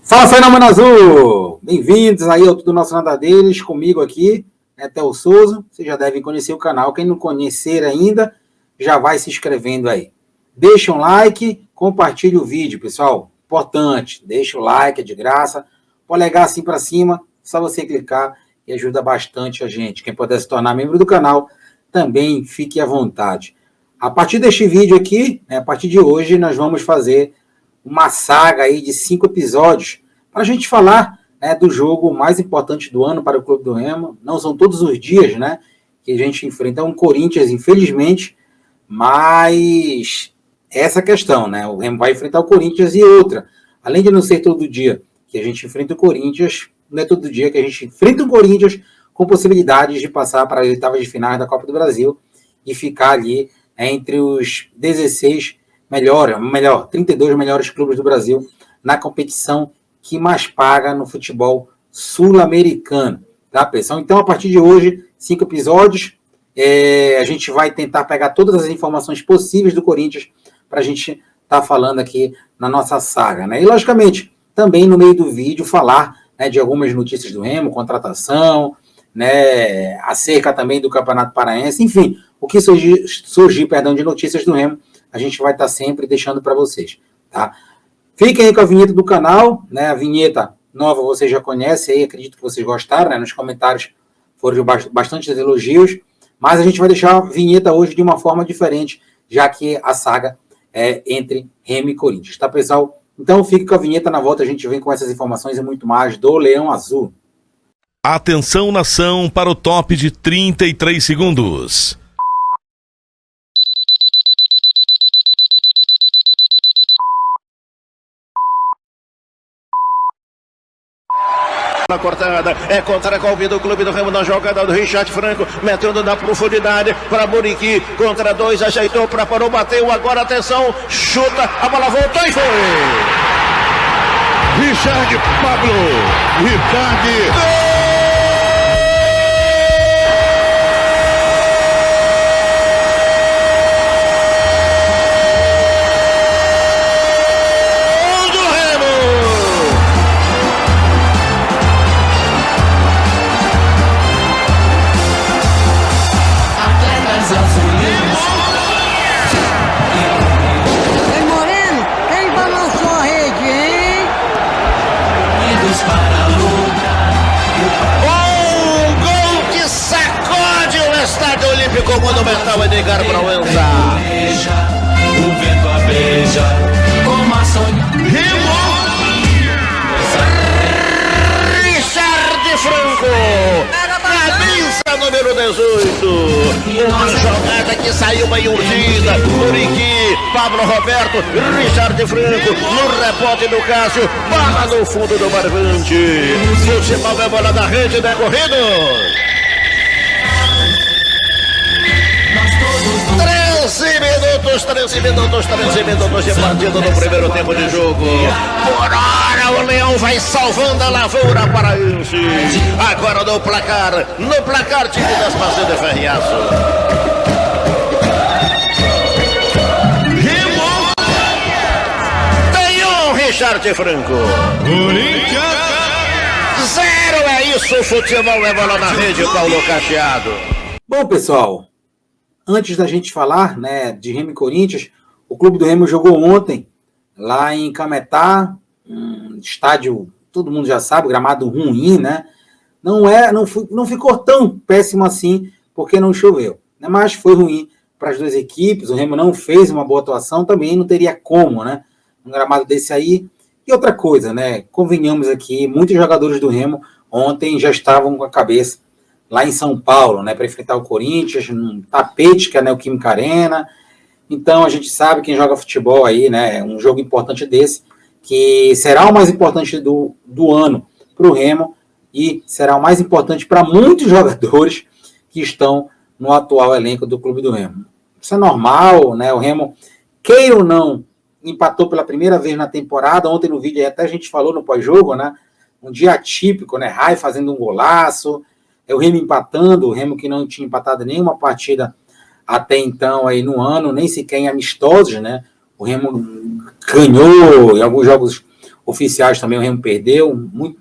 Fala, Fenômeno Azul! Bem-vindos aí ao Tudo Nosso Nada Deles, comigo aqui, Theo Souza. Vocês já devem conhecer o canal. Quem não conhecer ainda, já vai se inscrevendo aí. Deixa um like, compartilhe o vídeo, pessoal. Importante, deixa o like, é de graça. Polegar assim para cima, só você clicar e ajuda bastante a gente. Quem puder se tornar membro do canal, também fique à vontade. A partir deste vídeo aqui, a partir de hoje, nós vamos fazer uma saga aí de 5 episódios para a gente falar do jogo mais importante do ano para o Clube do Remo. Não são todos os dias, que a gente enfrenta um Corinthians, infelizmente, mas essa questão, o Remo vai enfrentar o Corinthians e outra. Além de não ser todo dia que a gente enfrenta o Corinthians, não é todo dia que a gente enfrenta o Corinthians com possibilidades de passar para as oitavas de finais da Copa do Brasil e ficar ali entre os 16 32 melhores clubes do Brasil na competição que mais paga no futebol sul-americano, tá, pessoal? Então, a partir de hoje, 5 episódios, a gente vai tentar pegar todas as informações possíveis do Corinthians para a gente estar falando aqui na nossa saga, E, logicamente, também no meio do vídeo falar de algumas notícias do Remo, contratação, acerca também do Campeonato Paraense, enfim, o que surgir de notícias do Remo, a gente vai estar sempre deixando para vocês, tá? Fiquem aí com a vinheta do canal, a vinheta nova vocês já conhecem, aí acredito que vocês gostaram, nos comentários foram bastante elogios, mas a gente vai deixar a vinheta hoje de uma forma diferente, já que a saga é entre Remo e Corinthians, tá, pessoal? Então fique com a vinheta, na volta a gente vem com essas informações e muito mais do Leão Azul. Atenção, nação, para o top de 33 segundos. Na cortada, é contra-golpe do Clube do Remo na jogada do Richard Franco, metendo na profundidade para Muriqui, contra 2, ajeitou, preparou, bateu, agora atenção, chuta, a bola voltou e foi! Richard Pablo, Richard... Ficou monumental Edgar Proença. O vento a beija, como a Remo. Richard Franco, camisa número 18. Uma jogada que saiu bem urdida. Muriqui, Pablo Roberto, Richard Franco, no rebote do Cássio, bola no fundo do barbante. Futebol é bola da rede, corrido. 13 minutos de partida no primeiro tempo de jogo. Por hora o Leão vai salvando a lavoura paraense. Agora no placar time das Pastas de Ferriaço. Remo tem um Richard Franco. Corinthians 0, é isso, futebol é bola na rede, Paulo Cacheado. Bom, pessoal, antes da gente falar de Remo e Corinthians, o Clube do Remo jogou ontem lá em Cametá, estádio, todo mundo já sabe, gramado ruim, não ficou tão péssimo assim, porque não choveu, mas foi ruim para as duas equipes, o Remo não fez uma boa atuação, também não teria como, um gramado desse aí. E outra coisa, convenhamos aqui, muitos jogadores do Remo ontem já estavam com a cabeça lá em São Paulo, para enfrentar o Corinthians, num tapete que é a Neoquímica Arena. Então a gente sabe, quem joga futebol aí, um jogo importante desse, que será o mais importante do ano para o Remo e será o mais importante para muitos jogadores que estão no atual elenco do Clube do Remo. Isso é normal, o Remo, queira ou não, empatou pela primeira vez na temporada. Ontem no vídeo até a gente falou no pós-jogo, um dia atípico, Rai fazendo um golaço, o Remo empatando, o Remo que não tinha empatado nenhuma partida até então aí no ano, nem sequer em amistosos, O Remo ganhou em alguns jogos oficiais também o Remo perdeu,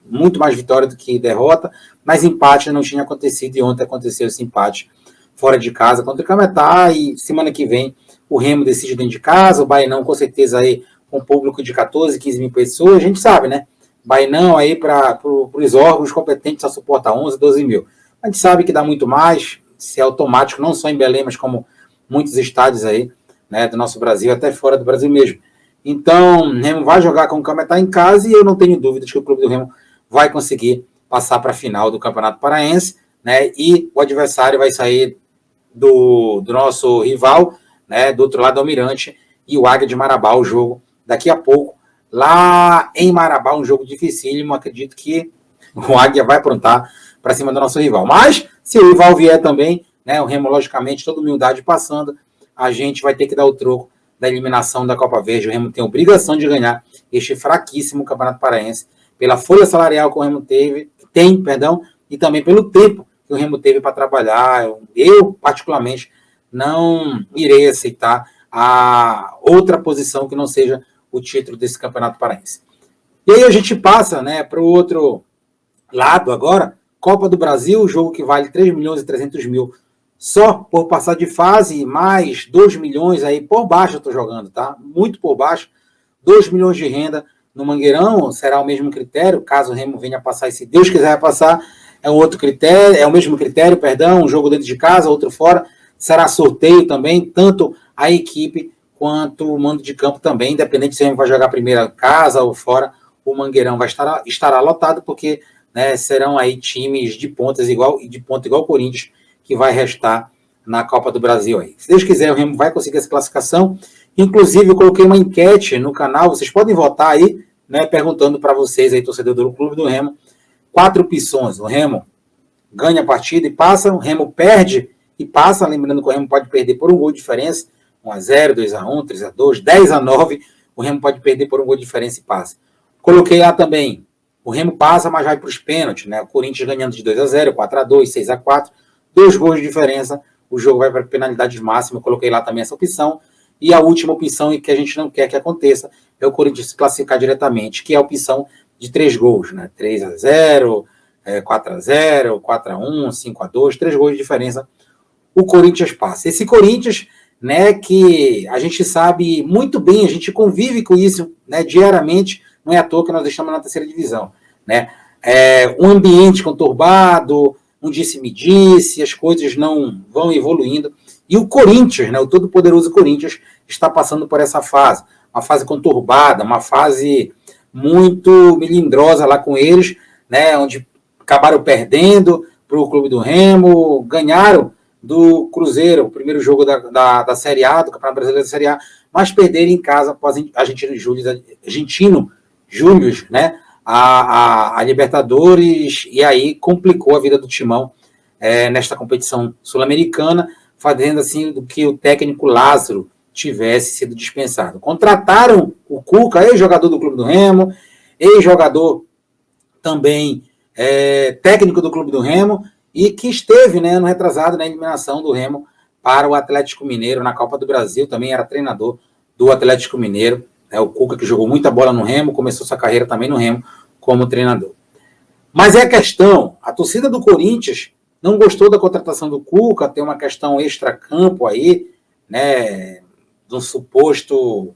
muito mais vitória do que derrota, mas empate não tinha acontecido, e ontem aconteceu esse empate fora de casa contra o Cametá, e semana que vem o Remo decide dentro de casa, o Bainão com certeza aí com um público de 14, 15 mil pessoas, a gente sabe, né? Bainão aí para os órgãos competentes só suporta 11, 12 mil. A gente sabe que dá muito mais, se é automático, não só em Belém, mas como muitos estádios aí, né, do nosso Brasil, até fora do Brasil mesmo. Então, o Remo vai jogar com o Cametá em casa, e eu não tenho dúvidas que o clube do Remo vai conseguir passar para a final do Campeonato Paraense, né, e o adversário vai sair do nosso rival, né, do outro lado do Almirante, e o Águia de Marabá, o jogo daqui a pouco, lá em Marabá, um jogo dificílimo, acredito que o Águia vai aprontar para cima do nosso rival. Mas, se o rival vier também, né, o Remo, logicamente, toda humildade passando, a gente vai ter que dar o troco da eliminação da Copa Verde. O Remo tem a obrigação de ganhar este fraquíssimo Campeonato Paraense, pela folha salarial que o Remo tem, e também pelo tempo que o Remo teve para trabalhar. Eu, particularmente, não irei aceitar a outra posição que não seja o título desse Campeonato Paraense. E aí a gente passa, né, para o outro lado agora, Copa do Brasil, jogo que vale 3 milhões e 300 mil só por passar de fase, mais 2 milhões aí por baixo eu estou jogando, tá? Muito por baixo, 2 milhões de renda no Mangueirão, será o mesmo critério, caso o Remo venha passar, e se Deus quiser passar, é um outro critério, é o mesmo critério, um jogo dentro de casa, outro fora, será sorteio também, tanto a equipe quanto o mando de campo também, independente se o Remo vai jogar primeira casa ou fora, o Mangueirão estará lotado, porque, né, serão aí times de ponta igual o Corinthians, que vai restar na Copa do Brasil aí. Se Deus quiser, o Remo vai conseguir essa classificação. Inclusive, eu coloquei uma enquete no canal, vocês podem votar aí, né, perguntando para vocês aí, torcedor do Clube do Remo, 4 opções. O Remo ganha a partida e passa, o Remo perde e passa, lembrando que o Remo pode perder por um gol de diferença, 1-0, 2-1, 3-2, 10-9, o Remo pode perder por um gol de diferença e passa. Coloquei lá também, o Remo passa, mas vai para os pênaltis, né? O Corinthians ganhando de 2-0, 4-2, 6-4, 2 gols de diferença, o jogo vai para penalidade máxima, eu coloquei lá também essa opção. E a última opção, que a gente não quer que aconteça, é o Corinthians se classificar diretamente, que é a opção de 3 gols, né? 3-0, 4-0, 4-1, 5-2, 3 gols de diferença, o Corinthians passa. Esse Corinthians, né, que a gente sabe muito bem, a gente convive com isso, né, diariamente, não é à toa que nós estamos na 3ª divisão, né? Um ambiente conturbado, um disse-me-disse, as coisas não vão evoluindo. E o Corinthians, né, o todo-poderoso Corinthians, está passando por essa fase. Uma fase conturbada, uma fase muito melindrosa lá com eles, né, onde acabaram perdendo para o Clube do Remo, ganharam do Cruzeiro, o primeiro jogo da Série A, do Campeonato Brasileiro da Série A, mas perderam em casa após Argentino Júnior, né, a Libertadores, e aí complicou a vida do Timão nesta competição sul-americana, fazendo assim do que o técnico Lázaro tivesse sido dispensado. Contrataram o Cuca, ex-jogador do Clube do Remo, ex-jogador também técnico do Clube do Remo, e que esteve, né, no retrasado na eliminação do Remo para o Atlético Mineiro na Copa do Brasil, também era treinador do Atlético Mineiro. O Cuca, que jogou muita bola no Remo, começou sua carreira também no Remo como treinador. Mas a questão, a torcida do Corinthians não gostou da contratação do Cuca, tem uma questão extra-campo aí, né, de um suposto,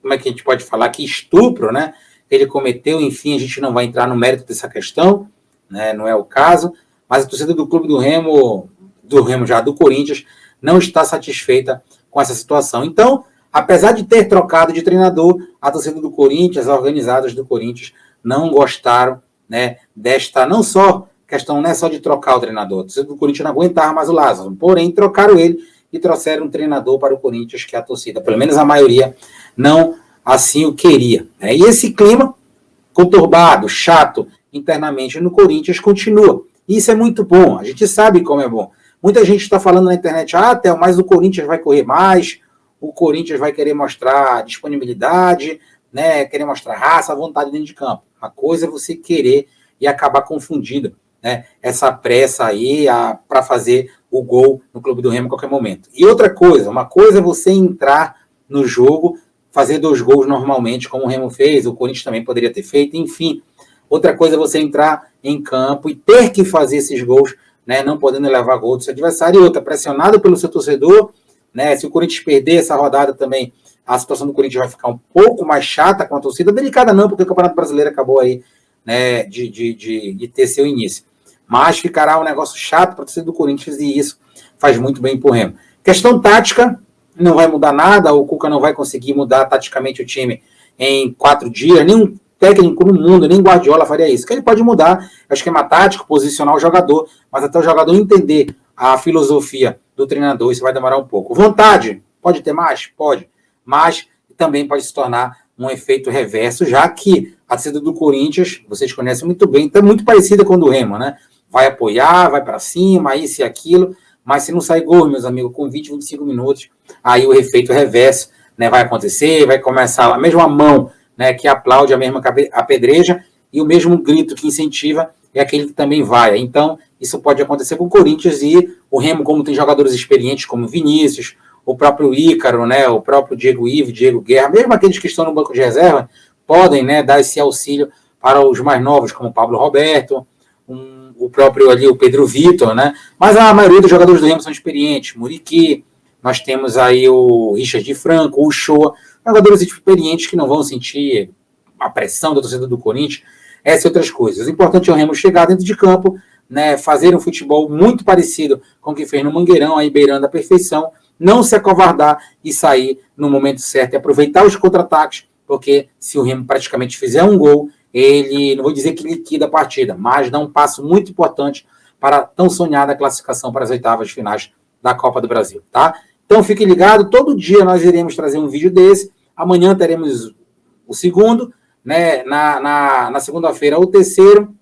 como é que a gente pode falar, que estupro, né, que ele cometeu, enfim, a gente não vai entrar no mérito dessa questão, né, não é o caso, mas a torcida do Clube do Remo do Corinthians, não está satisfeita com essa situação. Então, apesar de ter trocado de treinador, a torcida do Corinthians, as organizadas do Corinthians, não gostaram, né, desta, não só questão, não é só de trocar o treinador, a torcida do Corinthians não aguentava mais o Lázaro, porém trocaram ele e trouxeram um treinador para o Corinthians que a torcida, pelo menos a maioria, não assim o queria, né? E esse clima conturbado, chato, internamente no Corinthians continua. E isso é muito bom, a gente sabe como é bom. Muita gente está falando na internet, Theo, mas o Corinthians vai correr mais, o Corinthians vai querer mostrar disponibilidade, né, querer mostrar raça, vontade dentro de campo. Uma coisa é você querer e acabar confundindo, né, essa pressa aí para fazer o gol no Clube do Remo a qualquer momento. E outra coisa, uma coisa é você entrar no jogo fazer 2 gols normalmente, como o Remo fez, o Corinthians também poderia ter feito, enfim. Outra coisa é você entrar em campo e ter que fazer esses gols, né, não podendo levar gol do seu adversário, e outra, pressionado pelo seu torcedor, né, se o Corinthians perder essa rodada também, a situação do Corinthians vai ficar um pouco mais chata com a torcida, delicada não, porque o Campeonato Brasileiro acabou aí, né, de ter seu início. Mas ficará um negócio chato para a torcida do Corinthians e isso faz muito bem para o Remo. Questão tática, não vai mudar nada, o Cuca não vai conseguir mudar taticamente o time em 4 dias, nenhum técnico no mundo, nem Guardiola faria isso. Que ele pode mudar o esquema tático, posicionar o jogador, mas até o jogador entender a filosofia do treinador, isso vai demorar um pouco. Vontade, pode ter mais? Pode, mas também pode se tornar um efeito reverso, já que a torcida do Corinthians, vocês conhecem muito bem, está muito parecida com a do Remo, né? Vai apoiar, vai para cima, isso e aquilo, mas se não sair gol, meus amigos, com 20, 25 minutos, aí o efeito reverso, né, vai acontecer, vai começar a mesma mão, né, que aplaude, a mesma apedreja, e o mesmo grito que incentiva é aquele que também vai. Então, isso pode acontecer com o Corinthians, e o Remo, como tem jogadores experientes como Vinícius, o próprio Ícaro, né, o próprio Diego Ivo, Diego Guerra, mesmo aqueles que estão no banco de reserva, podem, né, dar esse auxílio para os mais novos, como o Pablo Roberto, o próprio ali, o Pedro Vitor, né, mas a maioria dos jogadores do Remo são experientes, Muriqui, nós temos aí o Richard de Franco, o Shoa, jogadores experientes que não vão sentir a pressão da torcida do Corinthians, essas e outras coisas. O importante é o Remo chegar dentro de campo, né, fazer um futebol muito parecido com o que fez no Mangueirão, aí beirando a perfeição, não se acovardar e sair no momento certo e aproveitar os contra-ataques, porque se o Remo praticamente fizer um gol, ele, não vou dizer que liquida a partida, mas dá um passo muito importante para a tão sonhada classificação para as oitavas de finais da Copa do Brasil, tá? Então fique ligado, todo dia nós iremos trazer um vídeo desse, amanhã teremos o segundo, né? Na segunda-feira o terceiro,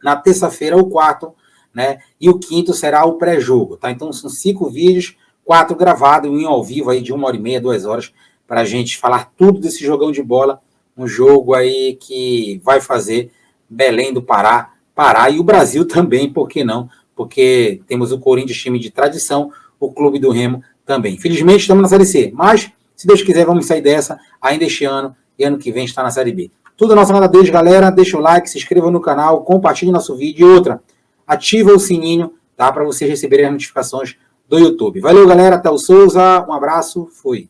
na terça-feira o quarto, né? E o quinto será o pré-jogo, tá? Então são 5 vídeos, 4 gravados e um ao vivo aí de 1h30, 2 horas, para a gente falar tudo desse jogão de bola, um jogo aí que vai fazer Belém do Pará parar, e o Brasil também, por que não? Porque temos o Corinthians, time de tradição, o Clube do Remo também. Infelizmente estamos na Série C, mas se Deus quiser vamos sair dessa ainda este ano, e ano que vem está na Série B. Tudo nosso nada deles, galera, deixa o like, se inscreva no canal, compartilhe nosso vídeo, e outra, ativa o sininho, tá, para vocês receberem as notificações do YouTube. Valeu, galera, até o Souza, um abraço, fui.